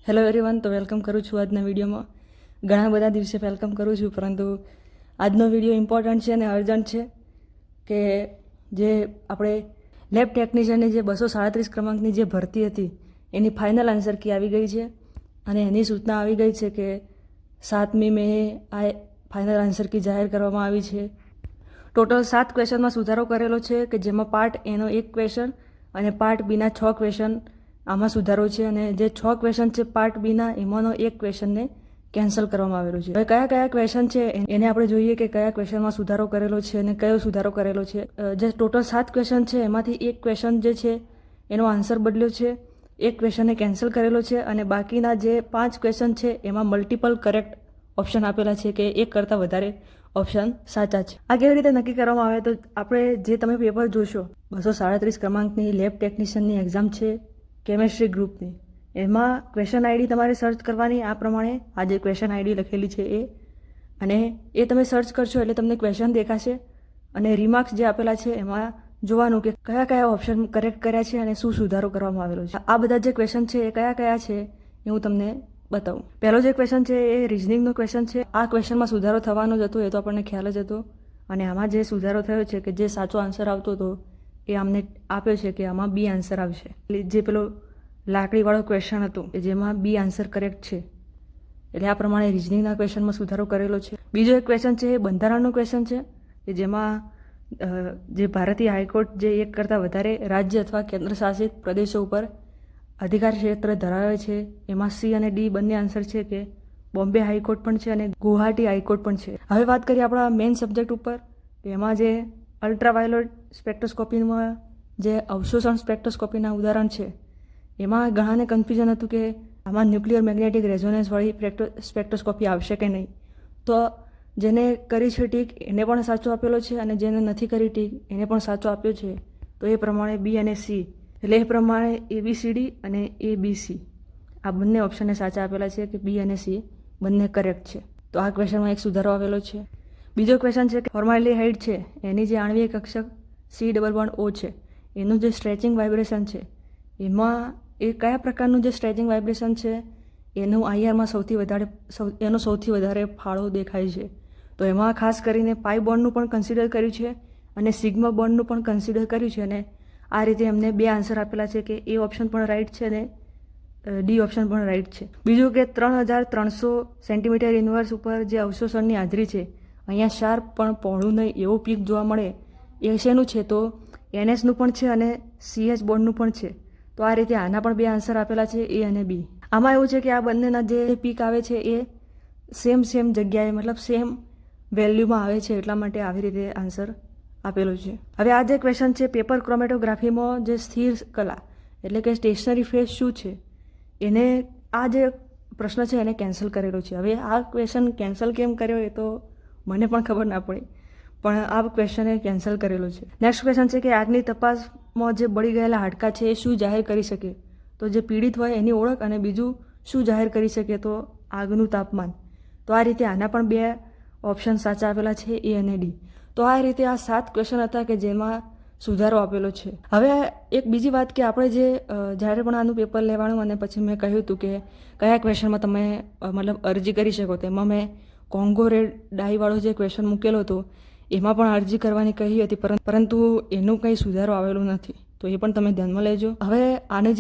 Hello everyone, તો welcome કરું છું આજના વિડીયોમાં. ઘણા બધા દિવસે વેલકમ કરું છું, પરંતુ આજનો વિડીયો ઇમ્પોર્ટન્ટ છે અને અર્જન્ટ છે કે જે આપણે લેબ ટેકનિશિયનની જે 237 ક્રમાંકની જે ભરતી હતી એની ફાઇનલ આન્સર કી આવી ગઈ છે અને એની સૂચના આવી ગઈ છે કે 7મી મે આ ફાઇનલ આન્સર કી જાહેર કરવામાં આવી છે. ટોટલ 7 ક્વેશ્ચનમાં સુધારો કરેલો છે કે જેમાં પાર્ટ એનો 1 ક્વેશ્ચન અને પાર્ટ બીના 6 ક્વેશ્ચન આમાં સુધારો છે અને જે 6 ક્વેશ્ચન છે પાર્ટ બીના એમાંનો 1 ક્વેશ્ચનને કેન્સલ કરવામાં આવેલો છે. હવે કયા કયા ક્વેશ્ચન છે એને આપણે જોઈએ કે કયા ક્વેશ્ચનમાં સુધારો કરેલો છે અને કયો સુધારો કરેલો છે. જે ટોટલ 7 ક્વેશ્ચન છે એમાંથી 1 ક્વેશ્ચન જે છે એનો આન્સર બદલ્યો છે, 1 ક્વેશ્ચનને કેન્સલ કરેલો છે અને બાકીના જે 5 ક્વેશ્ચન છે એમાં મલ્ટિપલ કરેક્ટ ઓપ્શન આપેલા છે કે એક કરતાં વધારે ઓપ્શન સાચા છે. આ કેવી રીતે નક્કી કરવામાં આવે તો આપણે જે તમે પેપર જોશો 237 ક્રમાંકની લેબ ટેકનિશિયનની એક્ઝામ છે કેમેસ્ટ્રી ગ્રુપની, એમાં ક્વેશ્ચન આઈડી તમારે સર્ચ કરવાની. આ પ્રમાણે આ જે ક્વેશ્ચન આઈડી લખેલી છે અને એ તમે સર્ચ કરશો એટલે તમને ક્વેશ્ચન દેખાશે અને રિમાર્ક્સ જે આપેલા છે એમાં જોવાનું કે કયા કયા ઓપ્શન કરેક્ટ કર્યા છે અને શું સુધારો કરવામાં આવેલો છે. આ બધા જે ક્વેશ્ચન છે એ કયા કયા છે એ હું તમને બતાવું. પહેલો જે ક્વેશ્ચન છે એ રિઝનિંગનો ક્વેશ્ચન છે. આ ક્વેશ્ચનમાં સુધારો થવાનો જ હતો, એ તો આપણને ખ્યાલ જ હતો અને આમાં જે સુધારો થયો છે કે જે સાચો આન્સર આવતો હતો એ અમને આપ્યો છે કે આમાં બી આન્સર આવશે. જે પેલો લાકડીવાળો ક્વેશ્ચન હતો જેમાં બી આન્સર કરેક્ટ છે, એટલે આ પ્રમાણે રિઝનિંગના ક્વેશ્ચનમાં સુધારો કરેલો છે. બીજો એક ક્વેશ્ચન છે એ બંધારણનો ક્વેશ્ચન છે કે જેમાં જે ભારતીય હાઈકોર્ટ જે એક કરતાં વધારે રાજ્ય અથવા કેન્દ્ર શાસિત પ્રદેશો ઉપર અધિકાર ક્ષેત્ર ધરાવે છે, એમાં સી અને ડી બંને આન્સર છે કે બોમ્બે હાઈકોર્ટ પણ છે અને ગુવાહાટી હાઈકોર્ટ પણ છે. હવે વાત કરીએ આપણા મેઇન સબ્જેક્ટ ઉપર, એમાં જે અલ્ટ્રાવાયોલેટ સ્પેક્ટ્રોસ્કોપીમાં જે અવશોષણ સ્પેક્ટ્રોસ્કોપીના ઉદાહરણ છે એમાં ઘણાને કન્ફ્યુઝન હતું કે આમાં ન્યુક્લિયર મેગ્નેટિક રેઝોનન્સવાળી સ્પેક્ટ્રોસ્કોપી આવશે કે નહીં. તો જેને કરી છે ટીક એને પણ સાચો આપેલો છે અને જેને નથી કરી ટીક એને પણ સાચો આપ્યો છે. તો એ પ્રમાણે બી અને સી, એટલે એ પ્રમાણે ABCD અને ABC આ બંને ઓપ્શનને સાચા આપેલા છે કે બી અને સી બંને કરેક્ટ છે. તો આ ક્વેશ્ચનમાં એક સુધારો આવેલો છે. બીજો ક્વેશ્ચન છે કે ફોર્માલ્ડીહાઇડ છે એની જે આણ્વિક કક્ષક C11O છે એનું જે સ્ટ્રેચિંગ વાઇબ્રેશન છે એમાં એ કયા પ્રકારનું જે સ્ટ્રેચિંગ વાઇબ્રેશન છે એનું IRમાં સૌથી વધારે ફાળો દેખાય છે. તો એમાં ખાસ કરીને પાઈ બોન્ડનું પણ કન્સિડર કર્યું છે અને સિગ્મા બોન્ડનું પણ કન્સિડર કર્યું છે અને આ રીતે એમને 2 આન્સર આપેલા છે કે એ ઓપ્શન પણ રાઈટ છે અને ડી ઓપ્શન પણ રાઈટ છે. બીજું કે 3300 સેન્ટીમીટર ઇન્વર્સ ઉપર જે અવશોષણની હાજરી છે, અહીંયા શાર્પ પણ પહોળું નહીં એવું પીક જોવા મળે એ શેનું છે તો NSનું પણ છે અને CH બોન્ડનું પણ છે. તો આ રીતે આના પણ 2 આન્સર આપેલા છે એ અને બી. આમાં એવું છે કે આ બંનેના જે પીક આવે છે એ સેમ જગ્યાએ મતલબ સેમ વેલ્યુમાં આવે છે, એટલા માટે આવી રીતે આન્સર આપેલો છે. હવે આ જે ક્વેશ્ચન છે પેપર ક્રોમેટોગ્રાફીમાં જે સ્થિર કલા એટલે કે સ્ટેશનરી ફેઝ શું છે એને આ જે પ્રશ્ન છે એને કેન્સલ કરેલો છે. હવે આ ક્વેશ્ચન કેન્સલ કેમ કર્યો એ તો મને પણ ખબર ના પડી, પણ આ ક્વેશ્ચન એ કેન્સલ કરેલો છે. નેક્સ્ટ ક્વેશ્ચન છે કે આગની તપાસમાં જે બળી ગયેલા હાડકાં છે એ શું જાહેર કરી શકે, તો જે પીડિત હોય એની ઓળખ અને બીજું શું જાહેર કરી શકે તો આગનું તાપમાન. તો આ રીતે આના પણ 2 ઓપ્શન સાચા આપેલા છે એ અને ડી. તો આ રીતે આ 7 ક્વેશ્ચન હતા કે જેમાં સુધારો આપેલો છે. હવે એક બીજી વાત કે આપણે જે જ્યારે પણ આનું પેપર લેવાનું અને પછી મેં કહ્યું હતું કે કયા ક્વેશ્ચનમાં તમે મતલબ અરજી કરી શકો, તેમાં મેં કોંગો રેડ ડાઈવાળો જે ક્વેશ્ચન મૂકેલો હતો એમાં પણ અરજી કરવાની કહી હતી, પરંતુ એનું કંઈ સુધારો આવેલો નથી, તો એ પણ તમે ધ્યાનમાં લેજો. હવે આને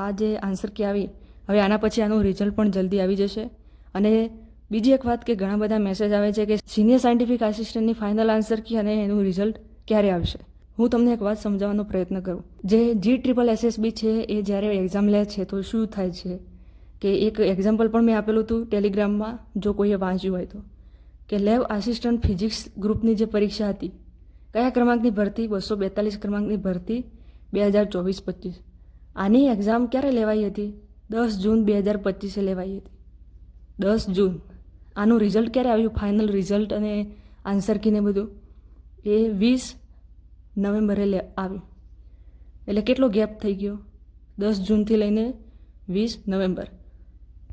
આ જે આન્સર કી આવી, હવે આના પછી આનું રિઝલ્ટ પણ જલ્દી આવી જશે. અને બીજી એક વાત કે ઘણા બધા મેસેજ આવે છે કે સિનિયર સાયન્ટિફિક આસિસ્ટન્ટની ફાઇનલ આન્સર કી અને એનું રિઝલ્ટ ક્યારે આવશે. હું તમને એક વાત સમજાવવાનો પ્રયત્ન કરું. જે GSSB છે એ જ્યારે એક્ઝામ લે છે તો શું થાય છે કે એક એક્ઝામ્પલ પણ મેં આપેલું હતું ટેલિગ્રામમાં, જો કોઈએ વાંચ્યું હોય તો, કે લેબ આસિસ્ટન્ટ ફિઝિક્સ ગ્રુપની જે પરીક્ષા હતી, કયા ક્રમાંકની ભરતી 242 ક્રમાંકની ભરતી 2024-25, આની એક્ઝામ ક્યારે લેવાઈ હતી 10 જૂન 2025 લેવાઈ હતી. 10 જૂન. આનું રિઝલ્ટ ક્યારે આવ્યું, ફાઇનલ રિઝલ્ટ અને આન્સર કીને બધું એ 20 નવેમ્બરે આવ્યું. એટલે કેટલો ગેપ થઈ ગયો, 10 જૂનથી લઈને 20 નવેમ્બર,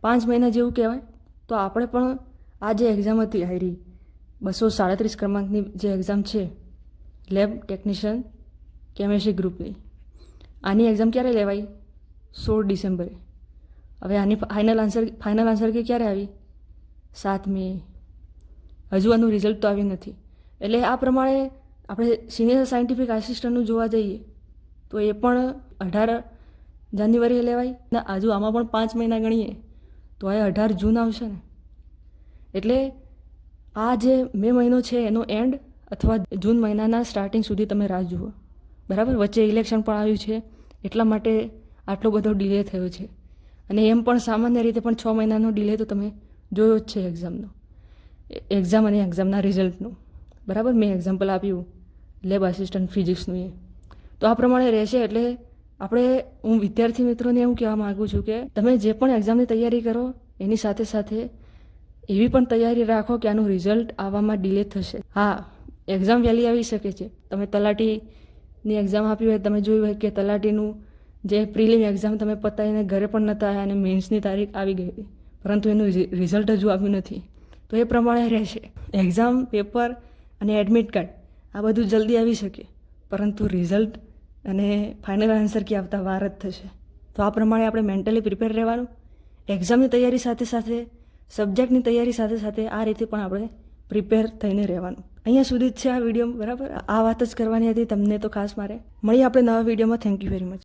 5 મહિના જેવું કહેવાય. તો આપણે પણ આ જે એક્ઝામ હતી હારી 237 ક્રમાંકની જે એક્ઝામ છે લેબ ટેકનિશિયન કેમેસ્ટ્રી ગ્રુપની, આની એક્ઝામ ક્યારે લેવાઈ 16 ડિસેમ્બરે. હવે આની ફાઇનલ આન્સર કે ક્યારે આવી? 7 મે. હજુ આનું રિઝલ્ટ તો આવ્યું નથી. એટલે આ પ્રમાણે આપણે સિનિયર સાયન્ટિફિક આસિસ્ટન્ટનું જોવા જઈએ તો એ પણ 18 જાન્યુઆરીએ લેવાય ને હજુ આમાં પણ 5 મહિના ગણીએ તો એ 18 જૂન આવશે ને. એટલે આ જે મે મહિનો છે એનો એન્ડ અથવા જૂન મહિનાના સ્ટાર્ટિંગ સુધી તમે રાહ જુઓ, બરાબર. વચ્ચે ઇલેક્શન પણ આવ્યું છે એટલા માટે આટલો બધો ડિલે થયો છે. અને એમ પણ સામાન્ય રીતે પણ 6 મહિનાનો ડિલે તો તમે જોયો જ છે એક્ઝામ અને એક્ઝામના રિઝલ્ટનું, બરાબર. મેં એક્ઝામ્પલ આપ્યું લેબ આસિસ્ટન્ટ ફિઝિક્સનું એ. તો આ પ્રમાણે રહેશે. એટલે હું વિદ્યાર્થી મિત્રોને એવું કહેવા માગું છું કે તમે જે પણ એક્ઝામની તૈયારી કરો એની સાથે સાથે એવી પણ તૈયારી રાખો કે આનું રિઝલ્ટ આવવામાં ડિલે થશે. હા, એક્ઝામ વહેલી આવી શકે છે. તમે તલાટીની એક્ઝામ આપી હોય, તમે જોયું હોય કે તલાટીનું જે પ્રિલિમ એક્ઝામ તમે પતાવીને ઘરે પણ નહોતા આવ્યા અને મેન્સની તારીખ આવી ગઈ હતી, પરંતુ એનું રિઝલ્ટ હજુ આવ્યું નથી. તો એ પ્રમાણે રહેશે. એક્ઝામ પેપર અને એડમિટ કાર્ડ આ બધું જલ્દી આવી શકે, પરંતુ રિઝલ્ટ અને ફાઇનલ આન્સર કે આવતા વાર જ થશે. તો આ પ્રમાણે આપણે મેન્ટલી પ્રિપેર રહેવાનું. એક્ઝામની તૈયારી સાથે સાથે સબ્જેક્ટની તૈયારી સાથે સાથે આ રીતે પણ આપણે પ્રિપેર થઈને રહેવાનું. અહીંયા સુધી જ છે આ વિડીયો, બરાબર. આ વાત જ કરવાની હતી તમને તો ખાસ મારે. મળીએ આપણે નવા વિડીયોમાં. Thank you very much.